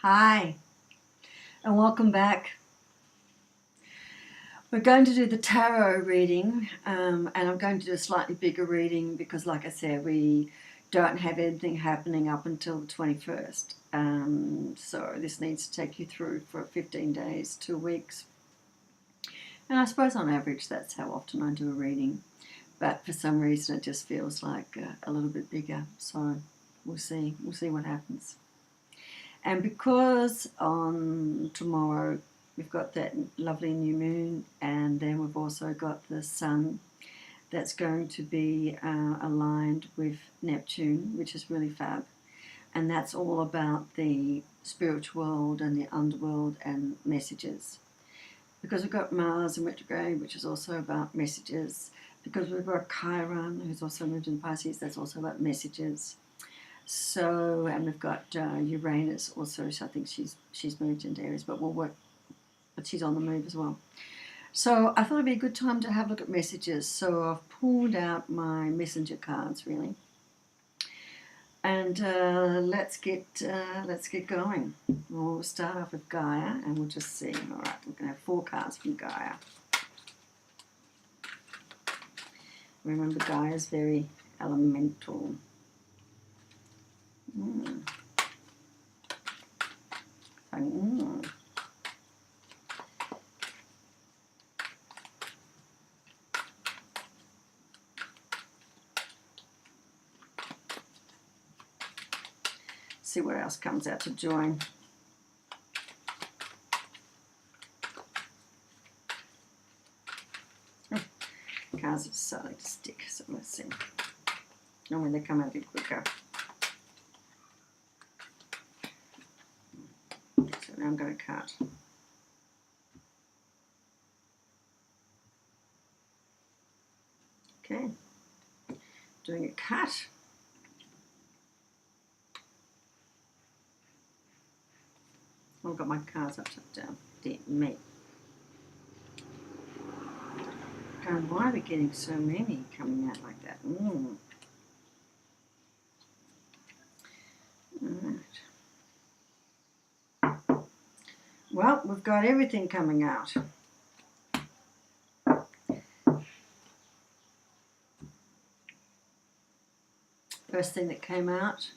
Hi, and welcome back. We're going to do the tarot reading, and I'm going to do a slightly bigger reading because, like I said, we don't have anything happening up until the 21st. So this needs to take you through for 15 days, 2 weeks. And I suppose on average that's how often I do a reading. But for some reason it just feels like a little bit bigger. So we'll see what happens. And because on tomorrow we've got that lovely new moon, and then we've also got the sun that's going to be aligned with Neptune, which is really fab. And that's all about the spiritual world and the underworld and messages. Because we've got Mars in retrograde, which is also about messages. Because we've got Chiron, who's also moved in Pisces, that's also about messages. So, and we've got Uranus also, so I think she's moved into Aries, but she's on the move as well. So I thought it'd be a good time to have a look at messages. So I've pulled out my messenger cards, really, and let's get going. We'll start off with Gaia, and we'll just see. All right, we're going to have 4 cards from Gaia. Remember, Gaia is very elemental. See what else comes out to join. Cards are deciding to stick, so let's see. Normally they come out a bit quicker. So now I'm going to cut. Okay, doing a cut. I've got my cards upside down. Dear me. God, why are we getting so many coming out like that? Alright. Well, we've got everything coming out. First thing that came out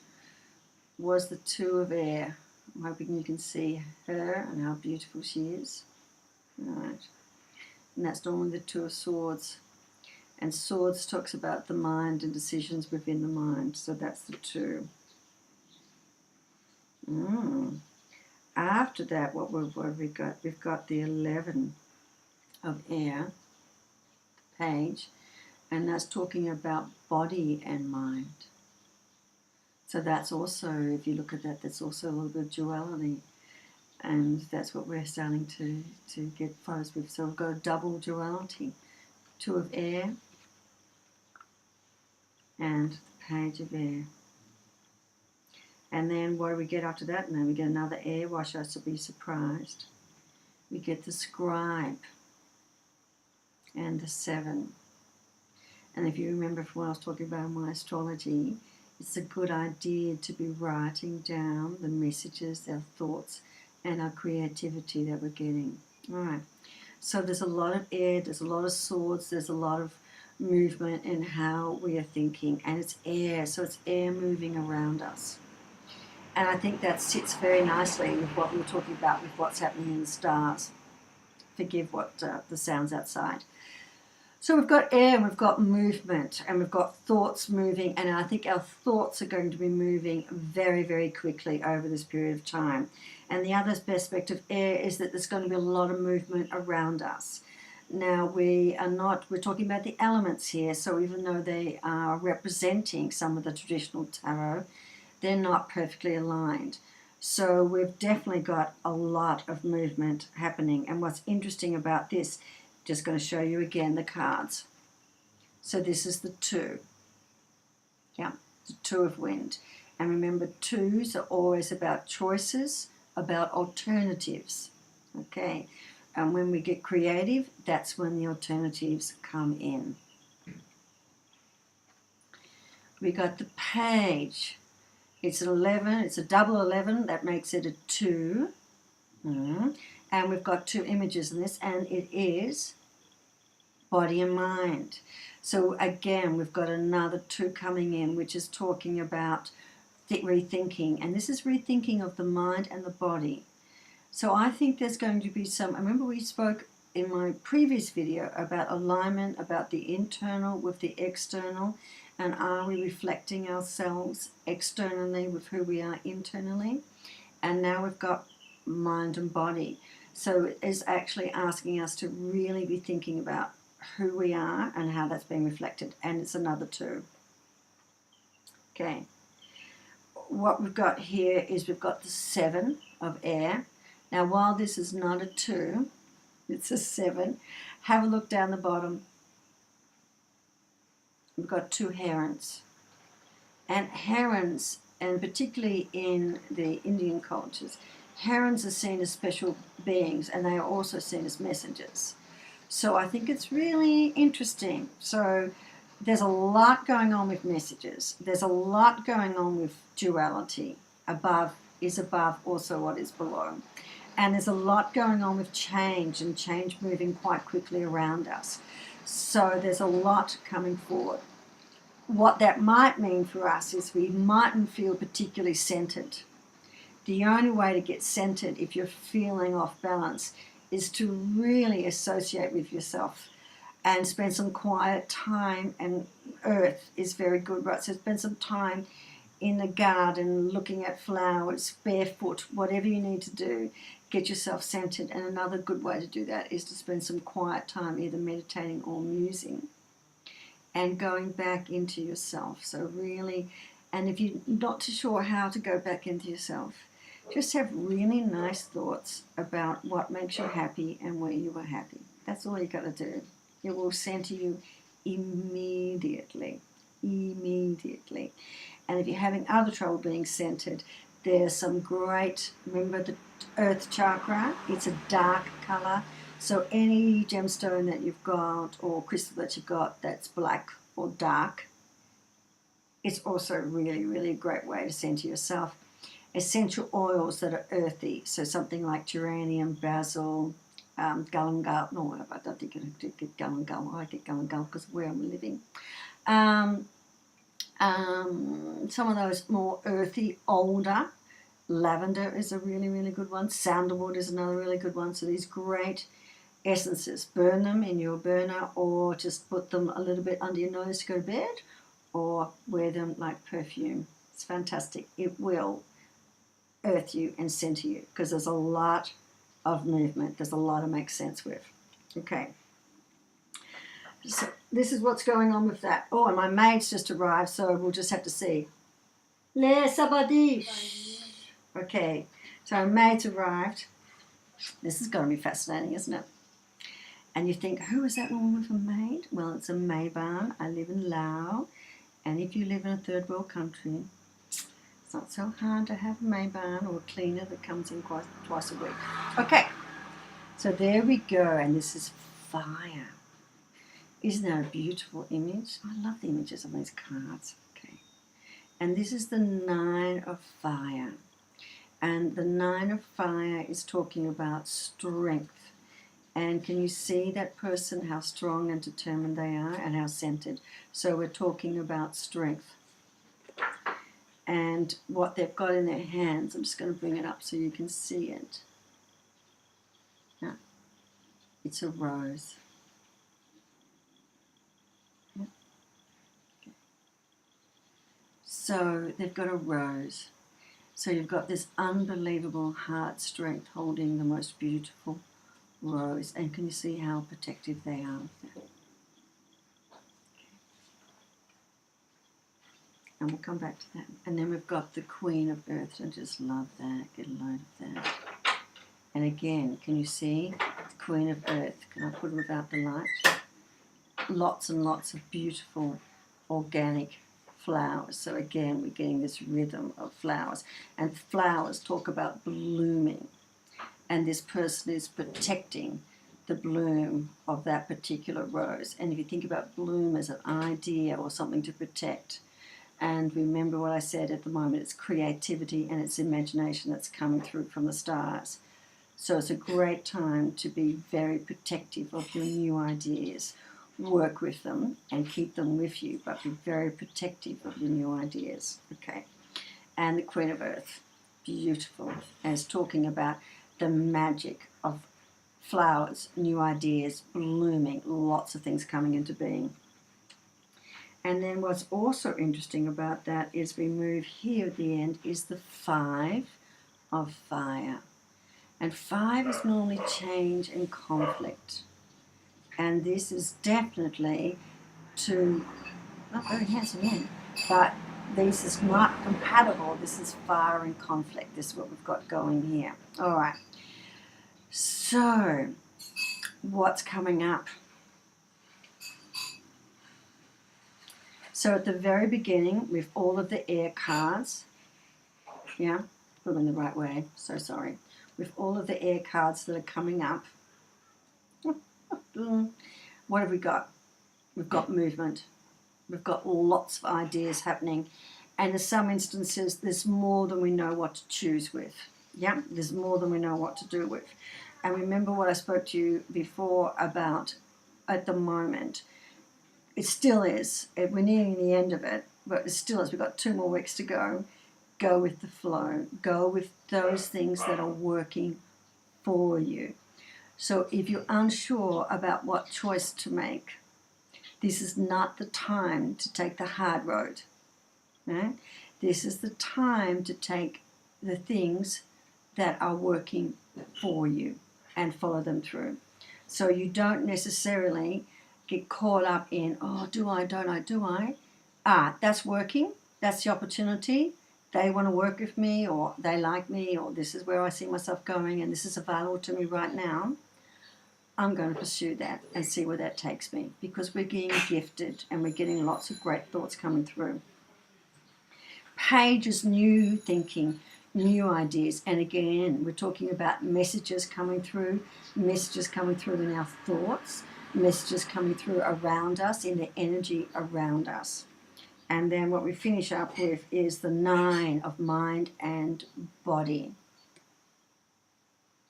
was the 2 of air. I'm hoping you can see her and how beautiful she is. Alright. And that's normally the 2 of swords. And swords talks about the mind and decisions within the mind. So that's the 2. After that, what have we got? We've got the 11 of air page. And that's talking about body and mind. So that's also, if you look at that, that's also a little bit of duality. And that's what we're starting to get focused with. So we've got a double duality. 2 of air and the page of air. And then what do we get after that? And then we get another air. Why should I be surprised? We get the scribe and the 7. And if you remember from what I was talking about in my astrology, it's a good idea to be writing down the messages, our thoughts, and our creativity that we're getting. All right. So there's a lot of air, there's a lot of swords, there's a lot of movement in how we are thinking. And it's air, so it's air moving around us. And I think that sits very nicely with what we were talking about with what's happening in the stars. Forgive what the sounds outside. So we've got air, and we've got movement, and we've got thoughts moving, and I think our thoughts are going to be moving very, very quickly over this period of time. And the other aspect of air is that there's going to be a lot of movement around us. Now, we're talking about the elements here, so even though they are representing some of the traditional tarot, they're not perfectly aligned. So we've definitely got a lot of movement happening. And what's interesting about this, just going to show you again the cards. So this is the 2. Yeah, the 2 of wind. And remember, 2s are always about choices, about alternatives. Okay, and when we get creative, that's when the alternatives come in. We got the page. It's an 11, it's a double 11, that makes it a 2. And we've got 2 images in this, and it is body and mind. So again, we've got another 2 coming in, which is talking about rethinking. And this is rethinking of the mind and the body. So I think there's going to be some, I remember we spoke in my previous video about alignment, about the internal with the external, and are we reflecting ourselves externally with who we are internally? And now we've got mind and body. So it is actually asking us to really be thinking about who we are and how that's being reflected. And it's another 2. Okay. What we've got here is we've got the 7 of air. Now, while this is not a 2, it's a 7. Have a look down the bottom. We've got 2 herons. And herons, and particularly in the Indian cultures, herons are seen as special beings, and they are also seen as messengers. So I think it's really interesting. So there's a lot going on with messages. There's a lot going on with duality. Above is above, also what is below. And there's a lot going on with change, and change moving quite quickly around us. So there's a lot coming forward. What that might mean for us is we mightn't feel particularly centered. The only way to get centered if you're feeling off balance is to really associate with yourself and spend some quiet time, and earth is very good, right? So spend some time in the garden looking at flowers, barefoot, whatever you need to do, get yourself centered. And another good way to do that is to spend some quiet time either meditating or musing and going back into yourself. So really, and if you're not too sure how to go back into yourself, just have really nice thoughts about what makes you happy and where you are happy. That's all you got to do. It will center you immediately. Immediately. And if you're having other trouble being centered, there's some great, remember the earth chakra? It's a dark color. So any gemstone that you've got or crystal that you've got that's black or dark, it's also really, really a great way to center yourself. Essential oils that are earthy, so something like geranium, basil, galangal. No, I don't think I get galangal. I get galangal because of where I'm living. Some of those more earthy, older. Lavender is a really, really good one. Sandalwood is another really good one. So these great essences, burn them in your burner, or just put them a little bit under your nose to go to bed, or wear them like perfume. It's fantastic. It will earth you and center you because there's a lot of movement. There's a lot to make sense with. Okay. So this is what's going on with that. Oh, and my maid's just arrived, so we'll just have to see. Le sabadi. Okay, so our maid's arrived. This is going to be fascinating, isn't it? And you think, who is that woman with a maid? Well, it's a maidban. I live in Laos, and if you live in a third world country, it's not so hard to have a maidban or a cleaner that comes in twice a week. Okay, so there we go, and this is fire. Isn't that a beautiful image? I love the images on these cards. Okay, and this is the 9 of fire. And the 9 of fire is talking about strength. And can you see that person, how strong and determined they are and how centered? So we're talking about strength. And what they've got in their hands, I'm just going to bring it up so you can see it. Yeah. It's a rose. Yeah. Okay. So they've got a rose. So you've got this unbelievable heart strength holding the most beautiful rose. And can you see how protective they are with that? And we'll come back to that. And then we've got the Queen of Earth. I just love that. Get a load of that. And again, can you see the Queen of Earth? Can I put it without the light? Lots and lots of beautiful organic flowers. So again, we're getting this rhythm of flowers. And flowers talk about blooming. And this person is protecting the bloom of that particular rose. And if you think about bloom as an idea or something to protect, And remember what I said at the moment, it's creativity and it's imagination that's coming through from the stars. So it's a great time to be very protective of your new ideas. Work with them and keep them with you, but be very protective of your new ideas. Okay. And the Queen of Earth, beautiful, as talking about the magic of flowers, new ideas, blooming, lots of things coming into being. And then what's also interesting about that is we move here at the end is the 5 of fire. And 5 is normally change and conflict. And this is definitely to, not very handsome men, but this is not compatible. This is fire and conflict. This is what we've got going here. All right. So, what's coming up? So at the very beginning, with all of the air cards, yeah, put them in the right way, so sorry. With all of the air cards that are coming up, what have we got? We've got movement. We've got lots of ideas happening. And in some instances, there's more than we know what to choose with. Yeah, there's more than we know what to do with. And remember what I spoke to you before about at the moment. It still is. We're nearing the end of it, but it still is. We've got 2 more weeks to go. Go with the flow. Go with those things that are working for you. So if you're unsure about what choice to make, this is not the time to take the hard road. Right? This is the time to take the things that are working for you and follow them through. So you don't necessarily get caught up in, oh, do I, don't I, do I? That's working. That's the opportunity. They want to work with me, or they like me, or this is where I see myself going, and this is available to me right now. I'm going to pursue that and see where that takes me, because we're getting gifted and we're getting lots of great thoughts coming through. Page is new thinking, new ideas. And again, we're talking about messages coming through in our thoughts, messages coming through around us, in the energy around us. And then what we finish up with is the 9 of mind and body.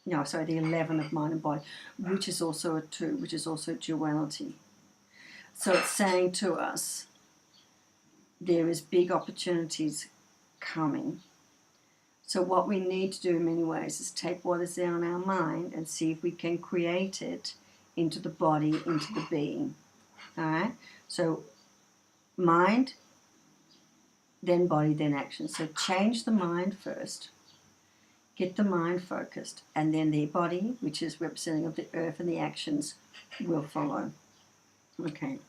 No, sorry, the 11 of mind and body, which is also a 2, which is also duality. So it's saying to us, there is big opportunities coming. So what we need to do in many ways is take what is there on our mind and see if we can create it into the body, into the being. All right? So mind, then body, then action. So change the mind first. Get the mind focused. And then the body, which is representing of the earth, and the actions will follow. Okay.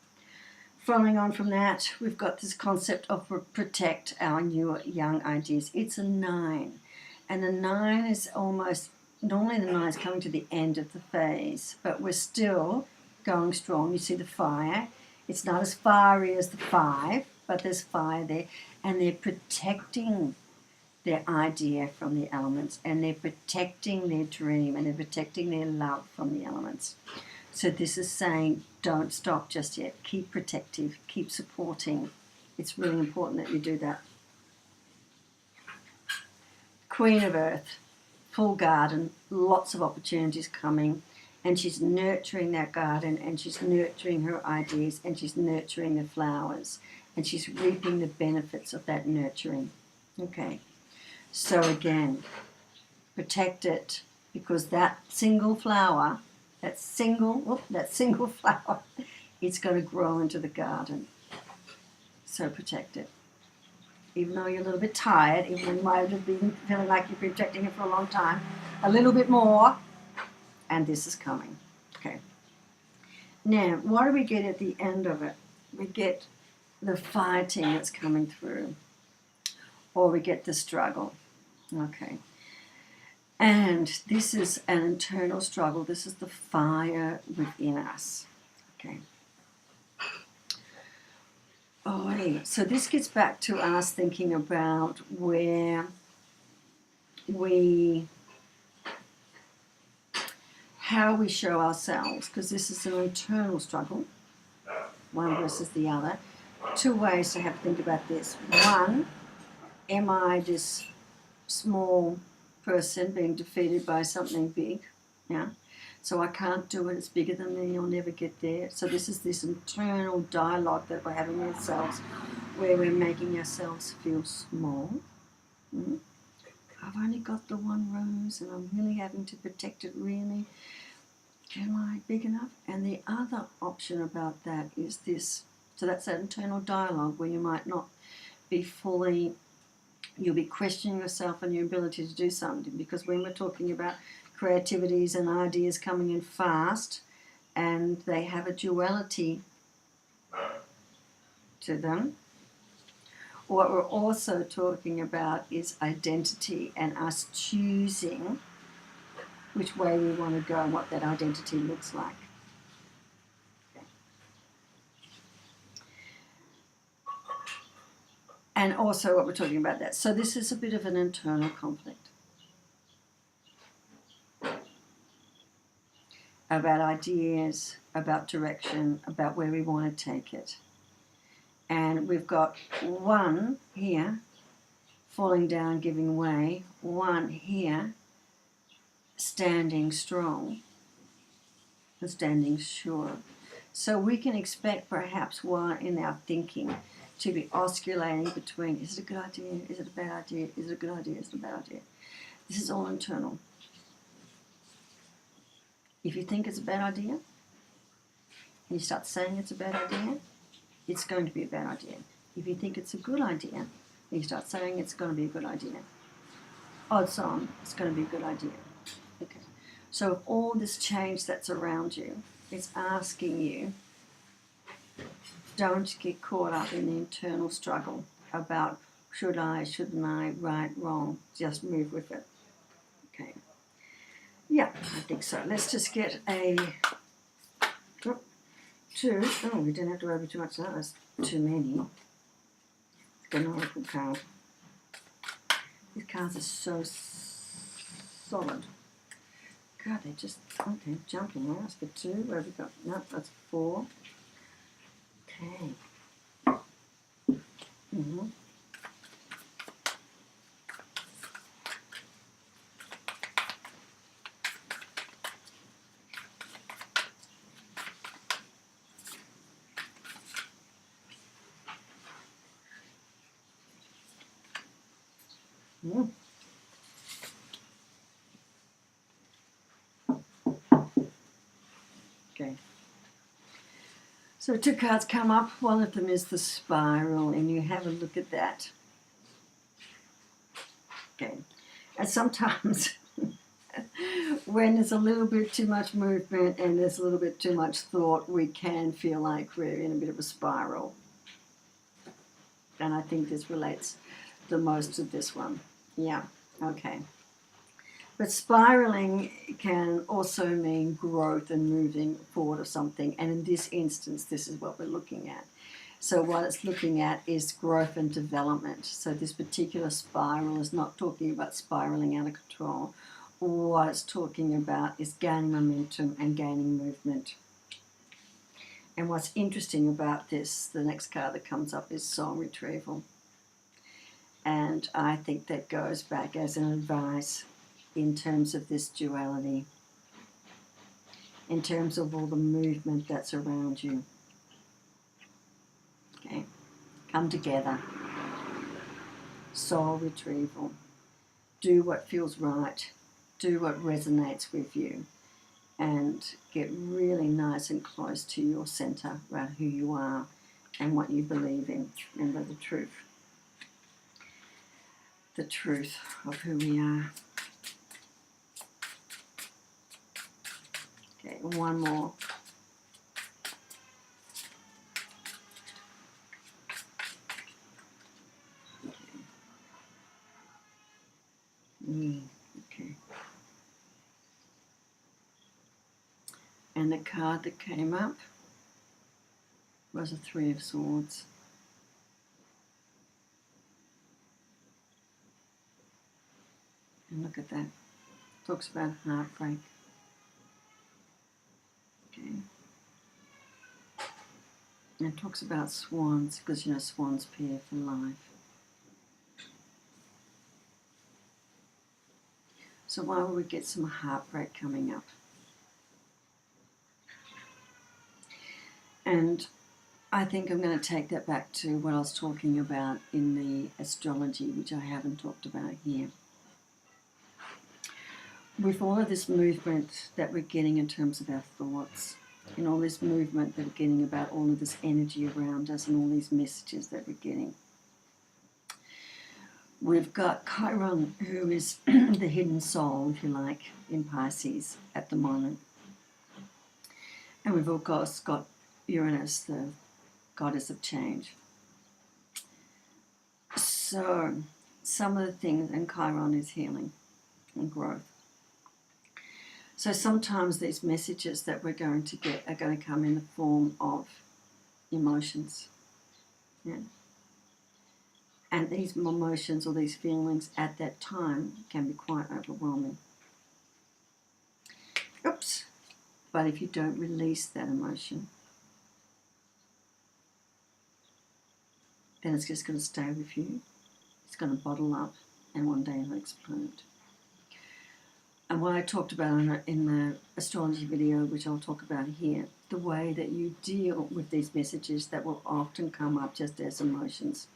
Following on from that, we've got this concept of protect our new young ideas. It's a 9. And the 9 is almost, normally the 9 is coming to the end of the phase, but we're still going strong. You see the fire. It's not as fiery as the 5, but there's fire there. And they're protecting their idea from the elements, and they're protecting their dream, and they're protecting their love from the elements. So this is saying, don't stop just yet. Keep protective. Keep supporting. It's really important that you do that. Queen of Earth, full garden, lots of opportunities coming, and she's nurturing that garden, and she's nurturing her ideas, and she's nurturing the flowers, and she's reaping the benefits of that nurturing. Okay. So again, protect it, because that single flower, that single flower, it's going to grow into the garden. So protect it. Even though you're a little bit tired, even though you might have been feeling like you've been protecting it for a long time, a little bit more, and this is coming. Okay. Now, what do we get at the end of it? We get the fighting that's coming through, or we get the struggle. Okay. And this is an internal struggle. This is the fire within us. Okay. Alrighty. So this gets back to us thinking about where how we show ourselves, because this is an internal struggle, one versus the other. two ways to have to think about this. One, am I this small person being defeated by something big? Yeah. So I can't do it, it's bigger than me, I'll never get there. So this is this internal dialogue that we're having with ourselves where we're making ourselves feel small. Mm? I've only got the one rose and I'm really having to protect it really. Am I big enough? And the other option about that is this. So that's that internal dialogue where you might not be fully, you'll be questioning yourself and your ability to do something, because when we're talking about creativities and ideas coming in fast and they have a duality to them, what we're also talking about is identity and us choosing which way we want to go and what that identity looks like. And also what we're talking about that. So this is a bit of an internal conflict about ideas, about direction, about where we want to take it. And we've got one here falling down, giving way, one here standing strong and standing sure. So we can expect perhaps one in our thinking to be oscillating between, is it a good idea, is it a bad idea, is it a good idea, is it a bad idea? This is all internal. If you think it's a bad idea, and you start saying it's a bad idea, it's going to be a bad idea. If you think it's a good idea, and you start saying it's going to be a good idea, odds on it's going to be a good idea. Okay. So all this change that's around you is asking you, don't get caught up in the internal struggle about should I, shouldn't I, right, wrong. Just move with it. Okay. Yeah, I think so. Let's just get a two. Oh, we didn't have to open too much. That was too many. Let's get an oracle card. These cards are so solid. God, they just, okay, jumping. Now let's get two. Where have we got? No, that's four. Okay. Mm-hmm. Mm. Okay. So two cards come up. One of them is the spiral, and you have a look at that. Okay. And sometimes when there's a little bit too much movement and there's a little bit too much thought, we can feel like we're in a bit of a spiral. And I think this relates the most to this one. Yeah, okay. But spiraling can also mean growth and moving forward of something. And in this instance, this is what we're looking at. So what it's looking at is growth and development. So this particular spiral is not talking about spiraling out of control. What it's talking about is gaining momentum and gaining movement. And what's interesting about this, the next card that comes up is soul retrieval. And I think that goes back as an advice in terms of this duality, in terms of all the movement that's around you. Okay, come together. Soul retrieval. Do what feels right. Do what resonates with you. And get really nice and close to your center about who you are and what you believe in. Remember the truth. The truth of who we are. Okay, one more. Okay. And the card that came up was a Three of Swords. And look at that. Talks about heartbreak. Okay. And it talks about swans, because you know swans pair for life. So why would we get some heartbreak coming up? And I think I'm going to take that back to what I was talking about in the astrology, which I haven't talked about here. With all of this movement that we're getting in terms of our thoughts, and all this movement that we're getting about all of this energy around us and all these messages that we're getting, we've got Chiron, who is the hidden soul, if you like, in Pisces at the moment. And we've of course got Uranus, the goddess of change. So some of the things, and Chiron is healing and growth. So sometimes these messages that we're going to get are going to come in the form of emotions. Yeah. And these emotions or these feelings at that time can be quite overwhelming. Oops. But if you don't release that emotion, then it's just going to stay with you. It's going to bottle up, and one day it'll explode. And what I talked about in the astrology video, which I'll talk about here, the way that you deal with these messages that will often come up just as emotions,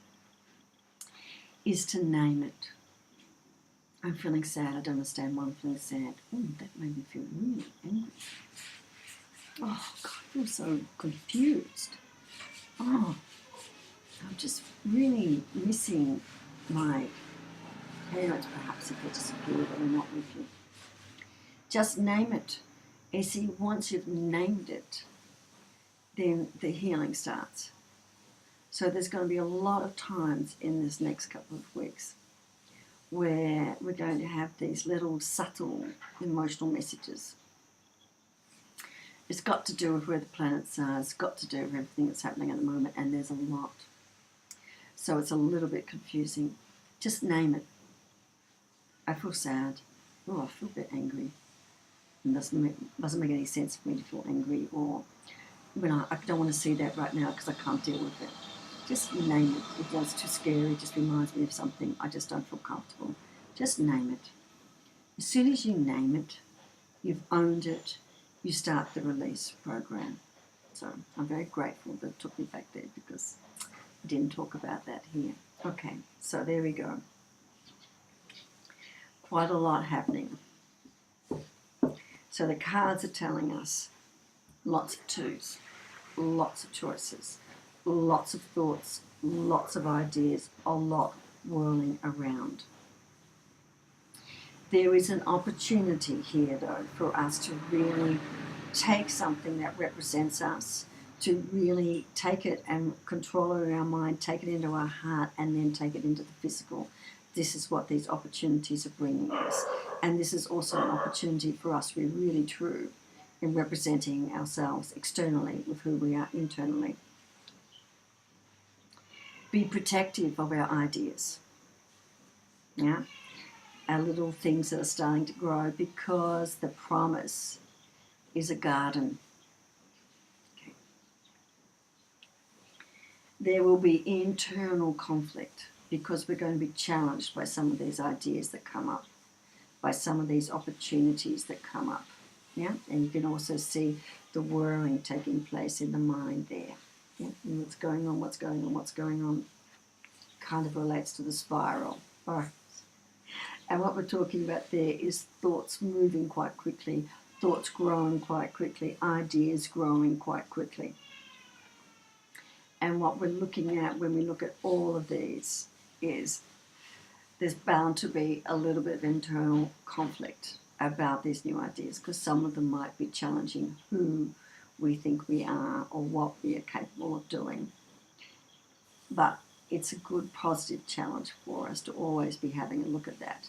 is to name it. I'm feeling sad. I don't understand why I'm feeling sad. That made me feel really angry. Oh, God, I feel so confused. Oh, I'm just really missing my parents, perhaps, if they disappeared or they're not with you. Just name it. You see, once you've named it, then the healing starts. So there's going to be a lot of times in this next couple of weeks where we're going to have these little subtle emotional messages. It's got to do with where the planets are. It's got to do with everything that's happening at the moment, and there's a lot. So it's a little bit confusing. Just name it. I feel sad. Oh, I feel a bit angry. It doesn't make any sense for me to feel angry, or when I don't want to see that right now because I can't deal with it. Just name it. If that's too scary, it just reminds me of something, I just don't feel comfortable. Just name it. As soon as you name it, you've owned it, you start the release program. So I'm very grateful that it took me back there because I didn't talk about that here. Okay, so there we go. Quite a lot happening. So the cards are telling us lots of twos, lots of choices, lots of thoughts, lots of ideas, a lot whirling around. There is an opportunity here, though, for us to really take something that represents us, to really take it and control it in our mind, take it into our heart, and then take it into the physical. This is what these opportunities are bringing us. And this is also an opportunity for us to be really true in representing ourselves externally with who we are internally. Be protective of our ideas. Yeah? Our little things that are starting to grow, because the promise is a garden. Okay. There will be internal conflict because we're going to be challenged by some of these ideas that come up, by some of these opportunities that come up. Yeah, and you can also see the whirling taking place in the mind there. Yeah? And what's going on kind of relates to the spiral. All right. And what we're talking about there is thoughts moving quite quickly, thoughts growing quite quickly, ideas growing quite quickly. And what we're looking at when we look at all of these is there's bound to be a little bit of internal conflict about these new ideas, because some of them might be challenging who we think we are or what we are capable of doing. But it's a good, positive challenge for us to always be having a look at that.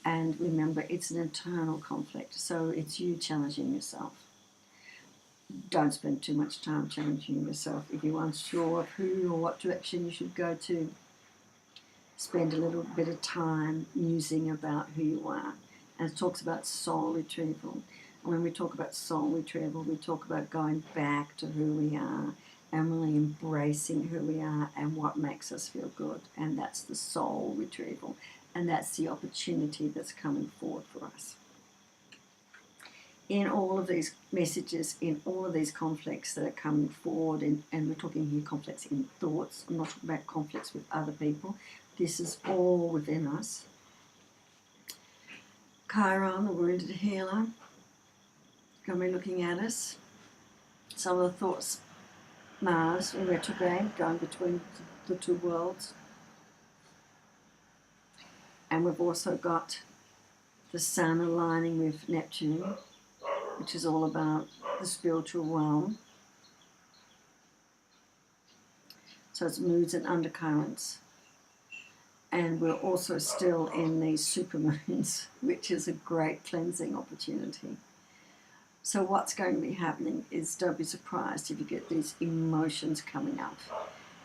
And remember, it's an internal conflict, so it's you challenging yourself. Don't spend too much time challenging yourself. If you're unsure of who or what direction you should go to, spend a little bit of time musing about who you are. And it talks about soul retrieval. And when we talk about soul retrieval, we talk about going back to who we are and really embracing who we are and what makes us feel good. And that's the soul retrieval. And that's the opportunity that's coming forward for us. In all of these messages, in all of these conflicts that are coming forward, and we're talking here conflicts in thoughts, I'm not talking about conflicts with other people. This is all within us. Chiron, the wounded healer, going to be looking at us. Some of the thoughts, Mars in retrograde, going between the two worlds. And we've also got the Sun aligning with Neptune, which is all about the spiritual realm. So it's moods and undercurrents. And we're also still in these supermoons, which is a great cleansing opportunity. So what's going to be happening is, don't be surprised if you get these emotions coming up.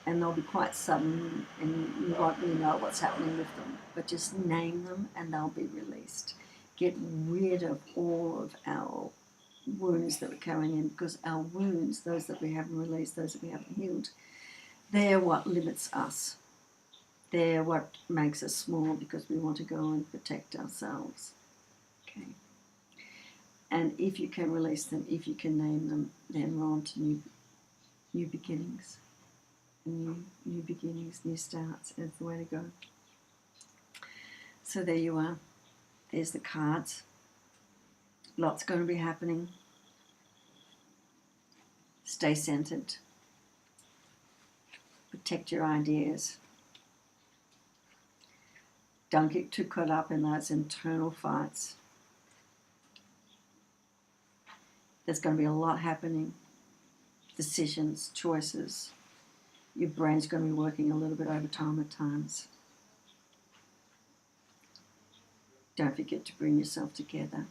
And they'll be quite sudden, and you won't really know what's happening with them. But just name them and they'll be released. Get rid of all of our wounds that we're carrying in, because our wounds, those that we haven't released, those that we haven't healed, they're what limits us. They're what makes us small, because we want to go and protect ourselves. Okay. And if you can release them, if you can name them, then we're on to new beginnings. New beginnings, new starts is the way to go. So there you are. There's the cards. Lots going to be happening. Stay centered. Protect your ideas. Don't get too caught up in those internal fights. There's going to be a lot happening. Decisions, choices. Your brain's going to be working a little bit overtime at times. Don't forget to bring yourself together.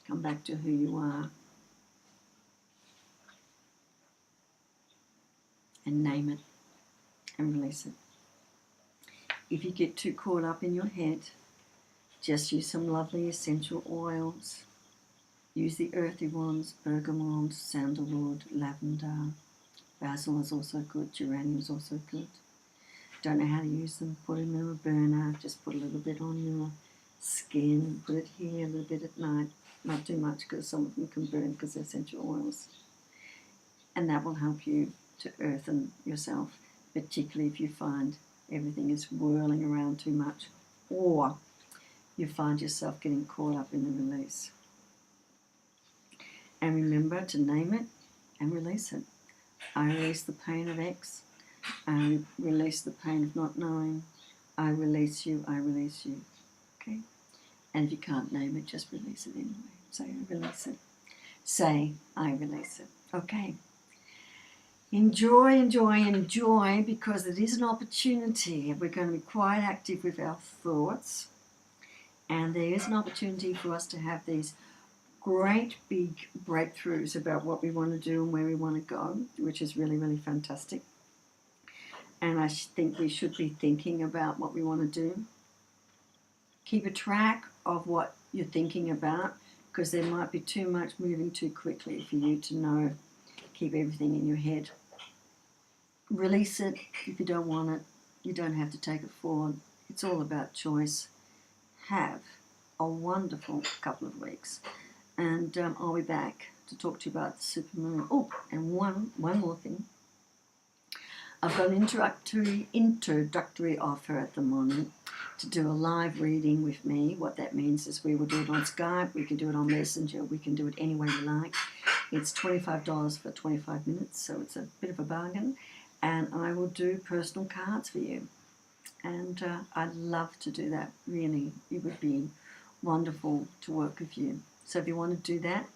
Come back to who you are. And name it and release it. If you get too caught up in your head, just use some lovely essential oils. Use the earthy ones, bergamot, sandalwood, lavender. Basil is also good, geranium is also good. Don't know how to use them, put them in a burner, just put a little bit on your skin, put it here, a little bit at night. Not too much, because some of them can burn because they're essential oils. And that will help you to earthen yourself, particularly if you find everything is whirling around too much, or you find yourself getting caught up in the release. And remember to name it and release it. I release the pain of X. I release the pain of not knowing. I release you. I release you. Okay? And if you can't name it, just release it anyway. Say, I release it. Say, I release it. Okay? Enjoy, enjoy, enjoy, because it is an opportunity. We're going to be quite active with our thoughts. And there is an opportunity for us to have these great big breakthroughs about what we want to do and where we want to go, which is really, really fantastic. And I think we should be thinking about what we want to do. Keep a track of what you're thinking about, because there might be too much moving too quickly for you to know. Keep everything in your head. Release it if you don't want it. You don't have to take it forward. It's all about choice. Have a wonderful couple of weeks. And I'll be back to talk to you about the supermoon. Oh, and one more thing. I've got an introductory offer at the moment to do a live reading with me. What that means is we will do it on Skype, we can do it on Messenger, we can do it any way we like. It's $25 for 25 minutes, so it's a bit of a bargain. And I will do personal cards for you. And I'd love to do that, really. It would be wonderful to work with you. So if you want to do that,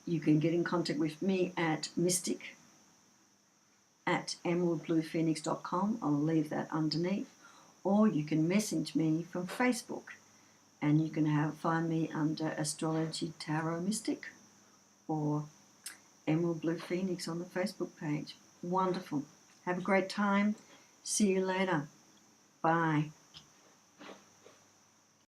you can get in contact with me at mystic@emeraldbluephoenix.com. I'll leave that underneath. Or you can message me from Facebook. And you can find me under Astrology Tarot Mystic or Emerald Blue Phoenix on the Facebook page. Wonderful. Have a great time. See you later. Bye.